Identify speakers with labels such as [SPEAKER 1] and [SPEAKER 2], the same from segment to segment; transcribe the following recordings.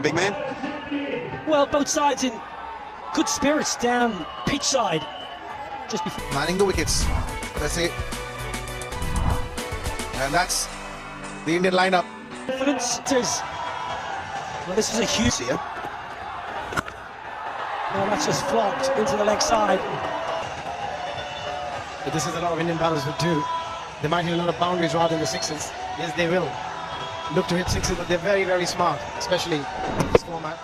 [SPEAKER 1] Big man.
[SPEAKER 2] Well, both sides in good spirits down pitch side. Just before
[SPEAKER 3] manning the wickets. That's it. And that's the Indian lineup.
[SPEAKER 2] confidence. Well, this is a huge
[SPEAKER 1] See ya.
[SPEAKER 2] Well, that's just flopped into the leg side.
[SPEAKER 4] But this is a lot of Indian batters would do. They might hit a lot of boundaries rather than the sixes. Yes, they will look to hit sixes, but they're very, very smart, especially in this format.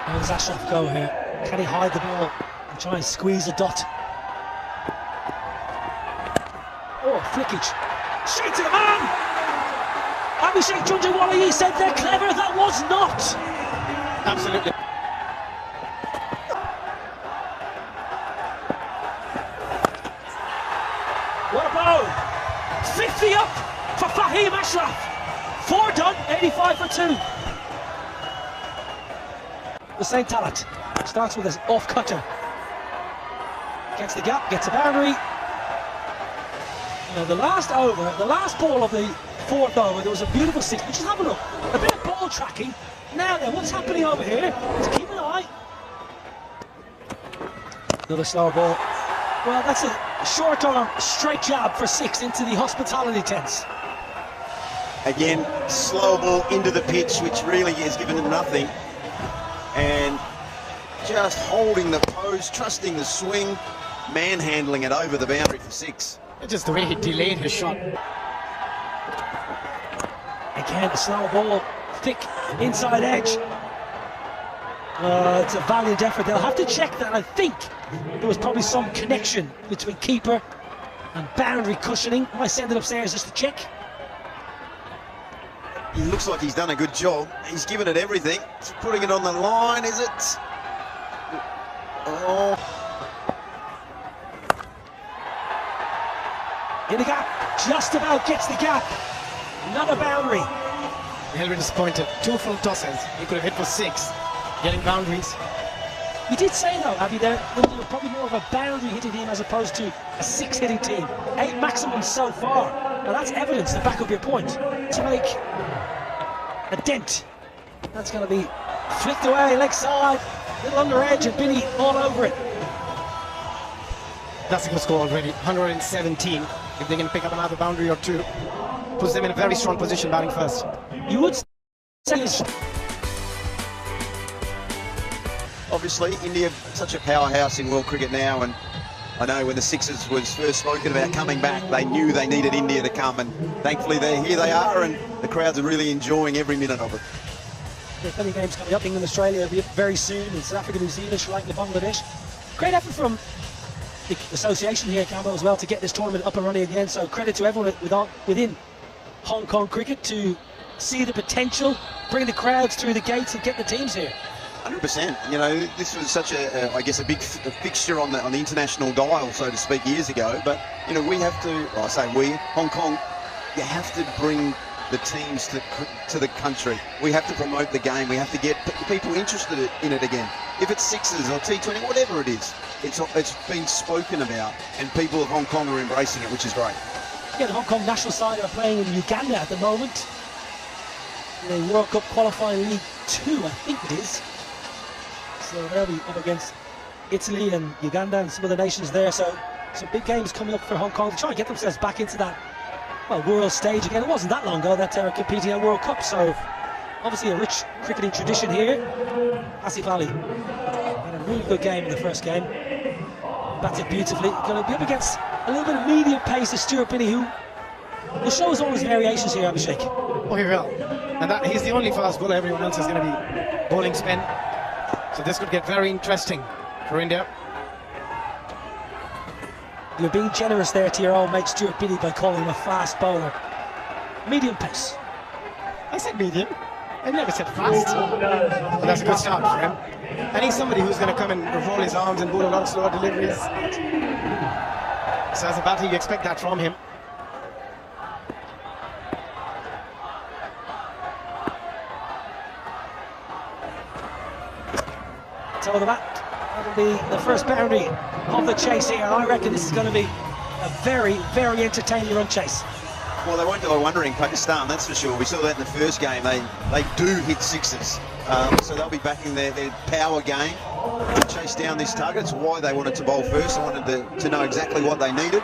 [SPEAKER 2] How does Ashraf go here? Can he hide the ball and try and squeeze a dot? Oh, flickage. Straight to the man! Abhishek Junjawala, he said they're clever. That was not.
[SPEAKER 4] Absolutely.
[SPEAKER 2] What a blow! 50 up for Fahim Ashraf. 4 done, 85 for 2. The same talent. Starts with his off cutter. Gets the gap, gets a boundary. You know, the last ball of the 4th over, there was a beautiful six. But just have a look. A bit of ball tracking. Now then, what's happening over here? Let's keep an eye. Another slow ball. Well, that's a short arm straight jab for 6 into the hospitality tents.
[SPEAKER 1] Again, slow ball into the pitch, which really has given him nothing. And just holding the pose, trusting the swing, manhandling it over the boundary for 6.
[SPEAKER 4] It's just the way he delayed his shot.
[SPEAKER 2] Again, a slow ball, thick inside edge. It's a valiant effort. They'll have to check that. I think there was probably some connection between keeper and boundary cushioning. I might send it upstairs just to check.
[SPEAKER 1] He looks like he's done a good job. He's given it everything. He's putting it on the line, is it? Oh.
[SPEAKER 2] In the gap, just about gets the gap. Not a boundary.
[SPEAKER 4] He'll be disappointed. 2 full tosses. He could have hit for 6. Getting boundaries.
[SPEAKER 2] You did say though, Abby, that they were probably more of a boundary hitting team as opposed to a 6 hitting team. 8 maximum so far. Now that's evidence to back up your point. To make a dent. That's going to be flicked away, leg side, little under edge, and Binny all over it.
[SPEAKER 4] That's a good score already. 117. If they can pick up another boundary or 2, puts them in a very strong position batting first.
[SPEAKER 2] You would say it's
[SPEAKER 1] Obviously, India such a powerhouse in world cricket now, and I know when the Sixers was first spoken about coming back, they knew they needed India to come, and thankfully here they are, and the crowds are really enjoying every minute of it.
[SPEAKER 2] There's plenty of games coming up. England, Australia will be up very soon, in South Africa, New Zealand, Sri Lanka, Bangladesh. Great effort from the association here, Campbell, as well, to get this tournament up and running again. So credit to everyone within Hong Kong cricket to see the potential, bring the crowds through the gates and get the teams here.
[SPEAKER 1] 100%. You know, this was such I guess a big fixture on the international dial, so to speak, years ago. But you know, we have to. Well, I say we, Hong Kong. You have to bring the teams to the country. We have to promote the game. We have to get people interested in it again. If it's sixes or T20, whatever it is, it's been spoken about, and people of Hong Kong are embracing it, which is great.
[SPEAKER 2] Yeah, the Hong Kong national side are playing in Uganda at the moment. The World Cup qualifying League 2, I think it is. So they'll be up against Italy and Uganda and some of the nations there. So some big games coming up for Hong Kong to try and get themselves back into that, well, world stage again. It wasn't that long ago that they were competing at World Cup. So obviously a rich cricketing tradition here. Asif Ali had a really good game in the first game. Batted beautifully. Going to be up against a little bit of medium pace of Stuart Binney, who will show us all his variations here, Abhishek.
[SPEAKER 4] Oh, he will. And he's the only fast bowler. Everyone else is going to be bowling spin. So this could get very interesting for India.
[SPEAKER 2] You're being generous there to your old mate Stuart Binney by calling him a fast bowler. Medium pace.
[SPEAKER 4] I said medium. I never said fast. But that's a good start for him. And he's somebody who's going to come and roll his arms and bowl a lot of slower deliveries. So as a batter, you expect that from him.
[SPEAKER 2] Over the bat. That'll be the first boundary of the chase here. I reckon this is going to be a very, very entertaining run chase.
[SPEAKER 1] Well, they won't go wondering Pakistan, that's for sure. We saw that in the first game. They do hit sixes. So they'll be backing their power game to chase down this target. It's why they wanted to bowl first. They wanted to know exactly what they needed.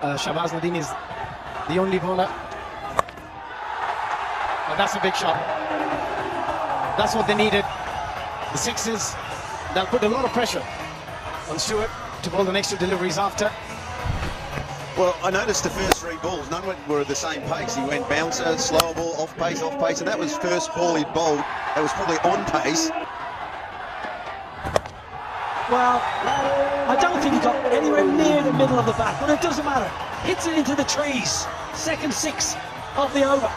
[SPEAKER 4] Shahbaz Nadeem is the only bowler. Oh, that's a big shot. That's what they needed. The sixes, they'll put a lot of pressure on Stewart to bowl the next two deliveries after.
[SPEAKER 1] Well, I noticed the first three balls, none were at the same pace. He went bouncer, slower ball, off pace, and that was first ball he bowled. That was probably on pace.
[SPEAKER 2] Well, I don't think he got anywhere near the middle of the bat, but it doesn't matter. Hits it into the trees. Second six of the over.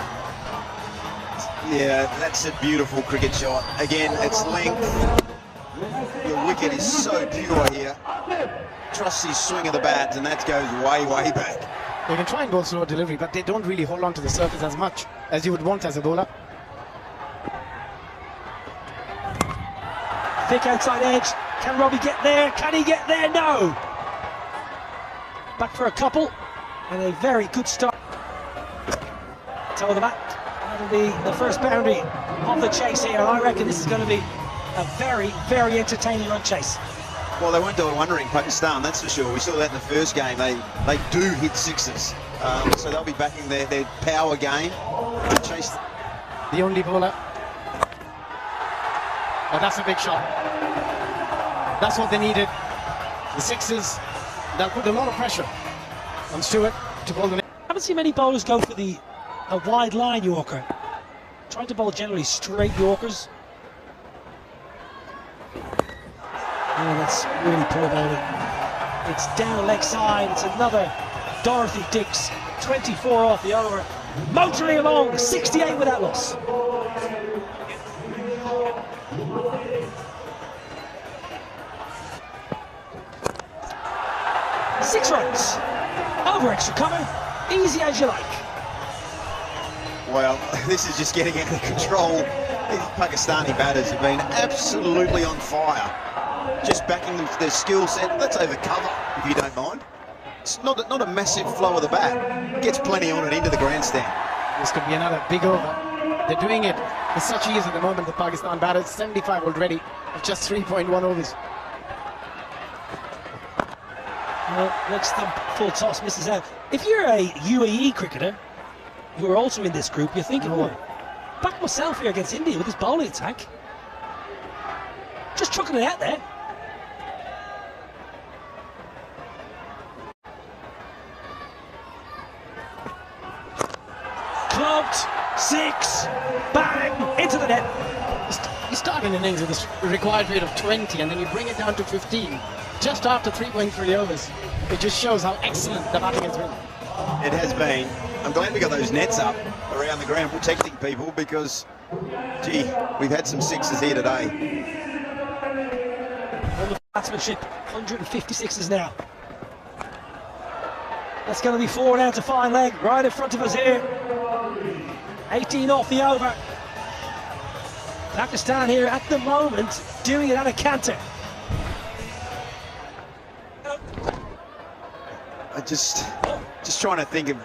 [SPEAKER 1] Yeah, that's a beautiful cricket shot. Again, it's length. Your wicket is so pure here. Trusts his swing of the bat, and that goes way, way back.
[SPEAKER 4] They can try and bowl slow delivery, but they don't really hold on to the surface as much as you would want as a bowler.
[SPEAKER 2] Thick outside edge. Can Robbie get there? Can he get there? No! Back for a couple, and a very good start. Toe of the bat. That'll be the first boundary of the chase here. I reckon this is going to be a very, very entertaining run chase.
[SPEAKER 1] Well, they won't do wondering Pakistan, that's for sure. We saw that in the first game. They do hit sixes. So they'll be backing their power game to chase.
[SPEAKER 4] The only bowler. Oh, that's a big shot. That's what they needed. The sixes, they'll put a lot of pressure on Stewart to bowl the next.
[SPEAKER 2] I haven't seen many bowlers go for a wide line Yorker. Trying to bowl generally straight Yorkers. Oh, that's really poor bowling. It's down leg side. It's another Dorothy Dix. 24 off the over. Motoring along, 68 with that loss. Six runs. Over extra cover. Easy as you like.
[SPEAKER 1] Well, this is just getting out of control. These Pakistani batters have been absolutely on fire. Just backing their skill set. Let's over cover, if you don't mind. It's not a massive flow of the bat. Gets plenty on it into the grandstand.
[SPEAKER 4] This could be another big over. They're doing it with such ease at the moment, the Pakistan batters. 75 already of just 3.1 overs.
[SPEAKER 2] Well, next thump, full toss, misses out. If you're a UAE cricketer, who are also in this group, you're thinking, oh, back myself here against India with this bowling attack. Just chucking it out there. Clubbed, six, bang, into the net.
[SPEAKER 4] You start an innings with a required rate of 20 and then you bring it down to 15 just after 3.3 overs. It just shows how excellent the batting has been.
[SPEAKER 1] It has been. I'm glad we got those nets up around the ground protecting people because, gee, we've had some sixes here today.
[SPEAKER 2] On the batsmanship, 156s now. That's going to be 4 down to fine leg, right in front of us here. 18 off the over. Pakistan here at the moment doing it at a canter.
[SPEAKER 1] I just trying to think of